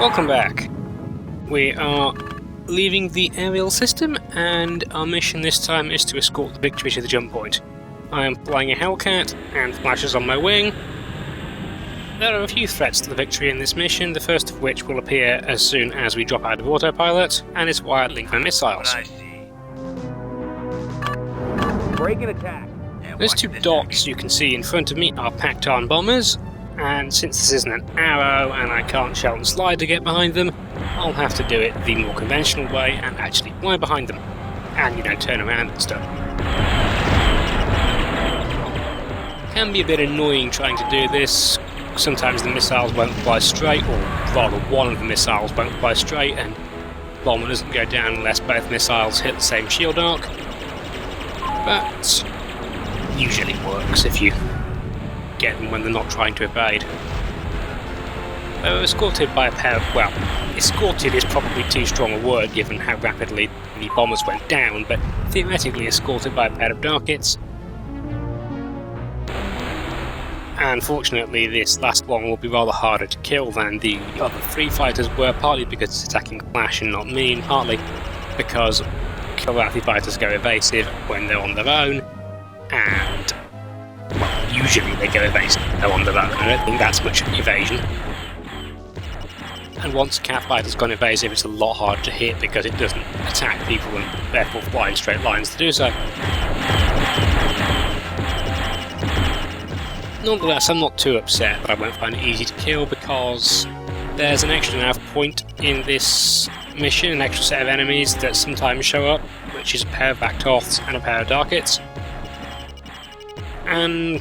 Welcome back. We are leaving the aerial system, and our mission this time is to escort the victory to the jump point. I am flying a Hellcat, and Flash is on my wing. There are a few threats to the victory in this mission, the first of which will appear as soon as we drop out of autopilot, and it's wired link for missiles. Break and attack. Those two dots you can see in front of me are packed on bombers, and since this isn't an arrow and I can't shout and slide to get behind them, I'll have to do it the more conventional way and actually fly behind them, and turn around and stuff. It can be a bit annoying trying to do this. Sometimes the missiles won't fly straight, or rather one of the missiles won't fly straight, and the bomber doesn't go down unless both missiles hit the same shield arc. But usually works if you get them when they're not trying to evade. They were escorted by a pair of, well, escorted is probably too strong a word given how rapidly the bombers went down, but theoretically escorted by a pair of darkets. Unfortunately, this last one will be rather harder to kill than the other three fighters were, partly because it's attacking Flash and not me, and partly because Kilrathi fighters go evasive when they're on their own, and, well, usually they go evasive when they're on their own. I don't think that's much evasion. And once a cat fighter's gone evasive, it's a lot harder to hit because it doesn't attack people and therefore fly in straight lines to do so. Nonetheless, I'm not too upset that I won't find it easy to kill, because there's an extra nav point in this mission, an extra set of enemies that sometimes show up, which is a pair of Vaktoths and a pair of Darkets. And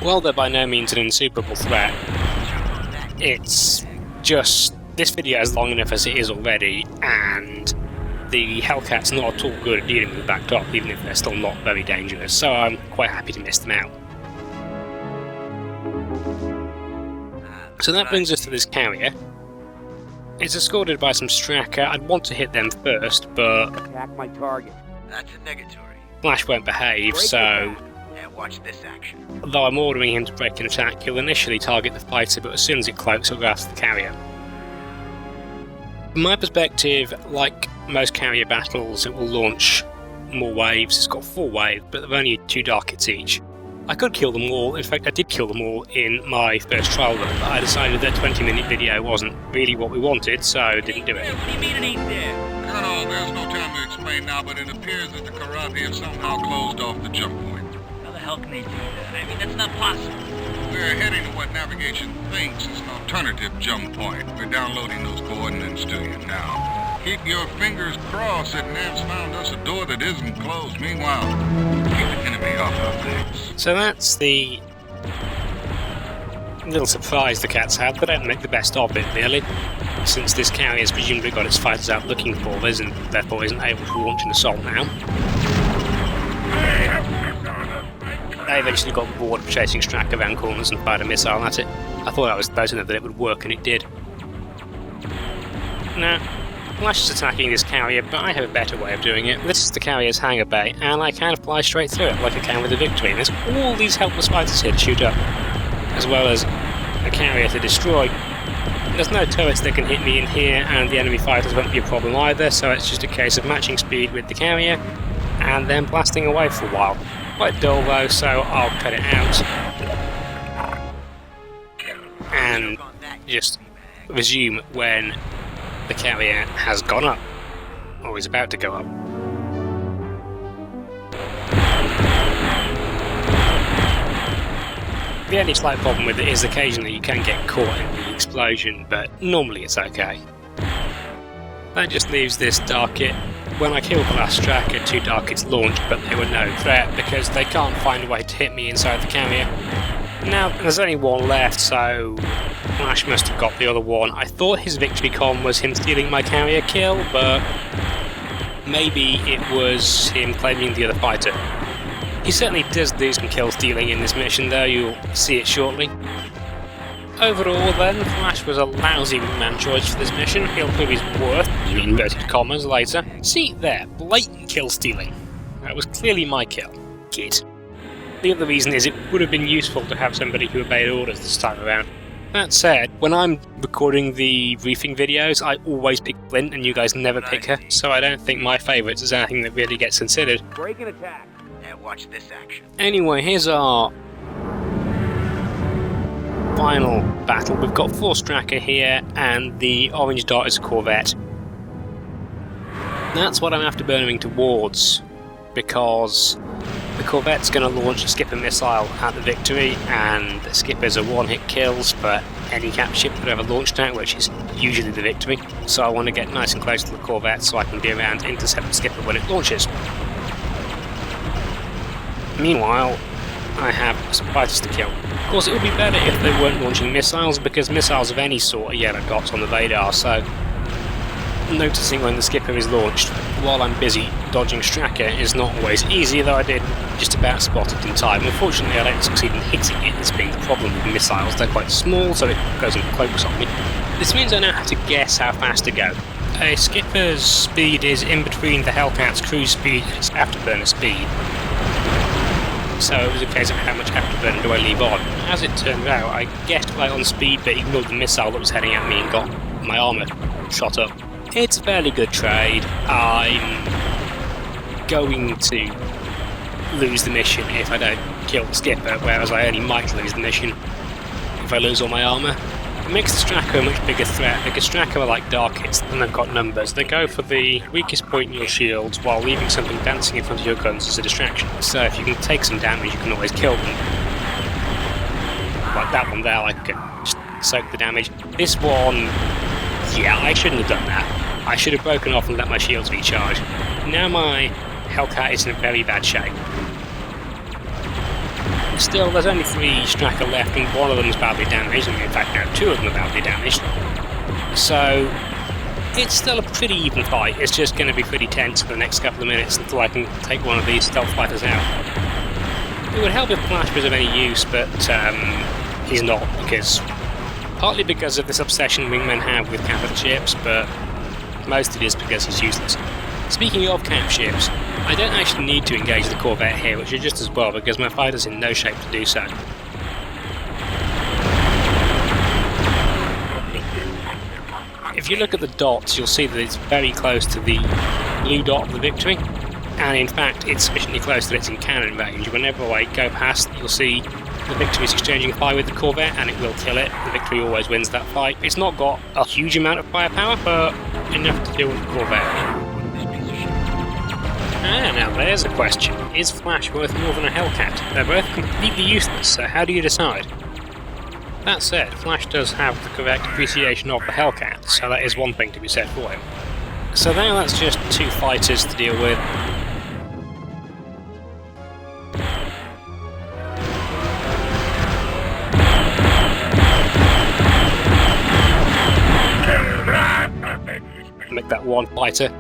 while they're by no means an insuperable threat, it's just, this video is long enough as it is already, and the Hellcat's not at all good at dealing with the Vaktoth, even if they're still not very dangerous, so I'm quite happy to miss them out. So that brings us to this carrier. It's escorted by some Stracker. I'd want to hit them first, but Attack my target. That's a negatory. Flash won't behave, so Now watch this action. although I'm ordering him to break an attack, he'll initially target the fighter, but as soon as it cloaks, he'll go after the carrier. From my perspective, like most carrier battles, it will launch more waves. It's got 4 waves, but there are only 2 Darkets each. I could kill them all, in fact I did kill them all in my first trial run, but I decided that 20-minute video wasn't really what we wanted, so I didn't do it. What do you mean it ain't there? Colonel, there's no time to explain now, but it appears that the Kilrathi have somehow closed off the jump point. How the hell can they do that? I mean, that's not possible. We're heading to what navigation thinks is an alternative jump point. We're downloading those coordinates to you now. Keep your fingers crossed that Nav's found us a door that isn't closed. Meanwhile, keep the enemy off our backs. So that's the little surprise the cats had. They don't make the best of it, really, since this carrier's presumably got its fighters out looking for this and therefore isn't able to launch an assault now. They eventually got bored of chasing Strack around corners and fired a missile at it. I thought I was close enough that it would work, and it did. Now, Flash is attacking this carrier, but I have a better way of doing it. This is the carrier's hangar bay, and I can fly straight through it like I can with the Victory. And there's all these helpless fighters here to shoot up, as well as a carrier to destroy. There's no turrets that can hit me in here, and the enemy fighters won't be a problem either, so it's just a case of matching speed with the carrier, and then blasting away for a while. Quite dull though, so I'll cut it out, and just resume when the carrier has gone up, or is about to go up. The only slight problem with it is occasionally you can get caught in the explosion, but normally it's okay. That just leaves this Darket. When I killed the last Stracker, 2 Darkets launched, but they were no threat because they can't find a way to hit me inside the carrier. Now, there's only 1 left, so Flash must have got the other one. I thought his victory con was him stealing my carrier kill, but maybe it was him claiming the other fighter. He certainly does do some kill stealing in this mission, though. You'll see it shortly. Overall, then, Flash was a lousy wingman choice for this mission. He'll prove his worth, in inverted commas, later. See, there, blatant kill stealing. That was clearly my kill. Git. The other reason is it would have been useful to have somebody who obeyed orders this time around. That said, when I'm recording the reefing videos, I always pick Flint and you guys never pick her, so I don't think my favourites is anything that really gets considered. Break and attack. And watch this action. Anyway, here's our final battle. We've got Force Tracker here, and the orange dot is a Corvette. That's what I'm afterburnering towards, because the Corvette's going to launch a Skipper missile at the Victory, and the Skippers are one-hit kills for any cap ship that ever launched at, which is usually the Victory. So I want to get nice and close to the Corvette so I can be around to intercept the Skipper when it launches. Meanwhile, I have some fighters to kill. Of course, it would be better if they weren't launching missiles, because missiles of any sort are yellow dots on the radar, so noticing when the Skipper is launched while I'm busy dodging Stracker is not always easy, though I did just about spot it in time. Unfortunately, I don't succeed in hitting it. This being the problem with missiles, they're quite small, so it goes and cloaks on me. This means I now have to guess how fast to go. A Skipper's speed is in between the Hellcat's cruise speed and its afterburner speed. So it was a case of how much afterburner do I leave on. As it turned out, I guessed right on speed but ignored the missile that was heading at me and got my armour shot up. It's a fairly good trade. I'm going to lose the mission if I don't kill the Skipper, whereas I only might lose the mission if I lose all my armour. It makes the Stracker a much bigger threat, because Stracker are like Dark Hits and they've got numbers. They go for the weakest point in your shields while leaving something dancing in front of your guns as a distraction. So if you can take some damage, you can always kill them. Like that one there, I can just soak the damage. This one, yeah, I shouldn't have done that. I should have broken off and let my shields recharge. Now my Hellcat is in a very bad shape. Still, there's only 3 Stracker left, and one of them is badly damaged, and in fact now 2 of them are badly damaged. So, it's still a pretty even fight. It's just going to be pretty tense for the next couple of minutes until I can take one of these stealth fighters out. It would help if Flash was of any use, but he's not, partly because of this obsession wingmen have with capital ships, but most it is because he's useless. Speaking of camp ships, I don't actually need to engage the Corvette here, which is just as well because my fighter's in no shape to do so. If you look at the dots, you'll see that it's very close to the blue dot of the Victory, and in fact it's sufficiently close that it's in cannon range. Whenever I go past, you'll see the Victory is exchanging fire with the Corvette, and it will kill it. The Victory always wins that fight. It's not got a huge amount of firepower, but enough to deal with the Corvette. Ah, now there's a question. Is Flash worth more than a Hellcat? They're both completely useless, so how do you decide? That said, Flash does have the correct appreciation of the Hellcat, so that is one thing to be said for him. So now that's just 2 fighters to deal with. Make that 1 fighter.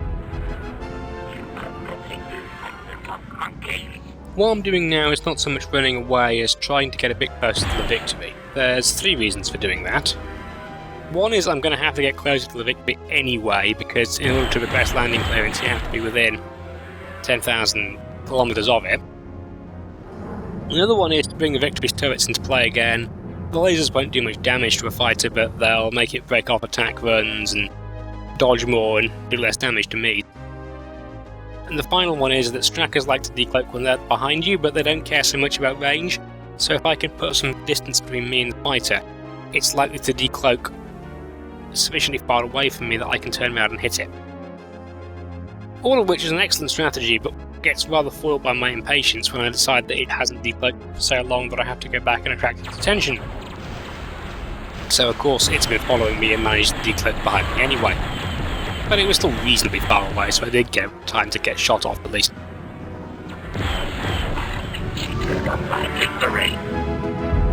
What I'm doing now is not so much running away as trying to get a bit closer to the Victory. There's 3 reasons for doing that. One is I'm going to have to get closer to the Victory anyway, because in order to request landing clearance you have to be within 10,000 kilometers of it. Another one is to bring the Victory's turrets into play again. The lasers won't do much damage to a fighter, but they'll make it break off attack runs and dodge more and do less damage to me. And the final one is that Strackers like to decloak when they're behind you, but they don't care so much about range. So if I can put some distance between me and the fighter, it's likely to decloak sufficiently far away from me that I can turn around and hit it. All of which is an excellent strategy, but gets rather foiled by my impatience when I decide that it hasn't decloaked for so long that I have to go back and attract its attention. So of course it's been following me and managed to decloak behind me anyway. But it was still reasonably far away, so I did get time to get shot off at least.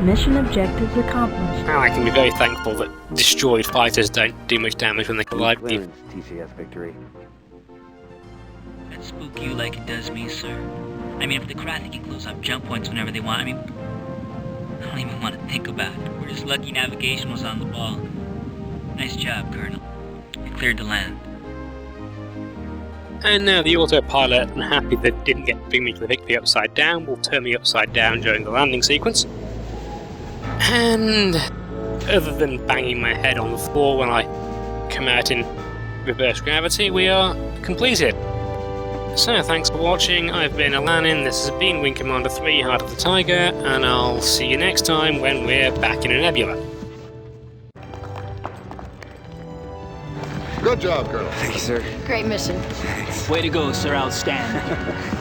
Mission objectives accomplished. Now I can be very thankful that destroyed fighters don't do much damage when they collide with you. TCS Victory. That spook you like it does me, sir. I mean, if the Kraken can close up jump points whenever they want, I don't even want to think about it. We're just lucky navigation was on the ball. Nice job, Colonel. You cleared the land. And now the autopilot, I'm happy that it didn't bring me to the Victory upside down, will turn me upside down during the landing sequence. And other than banging my head on the floor when I come out in reverse gravity, we are completed. So thanks for watching, I've been Alanin, this has been Wing Commander 3 Heart of the Tiger, and I'll see you next time when we're back in a nebula. Good job, Colonel. Thank you, sir. Great mission. Thanks. Way to go, sir. Outstanding.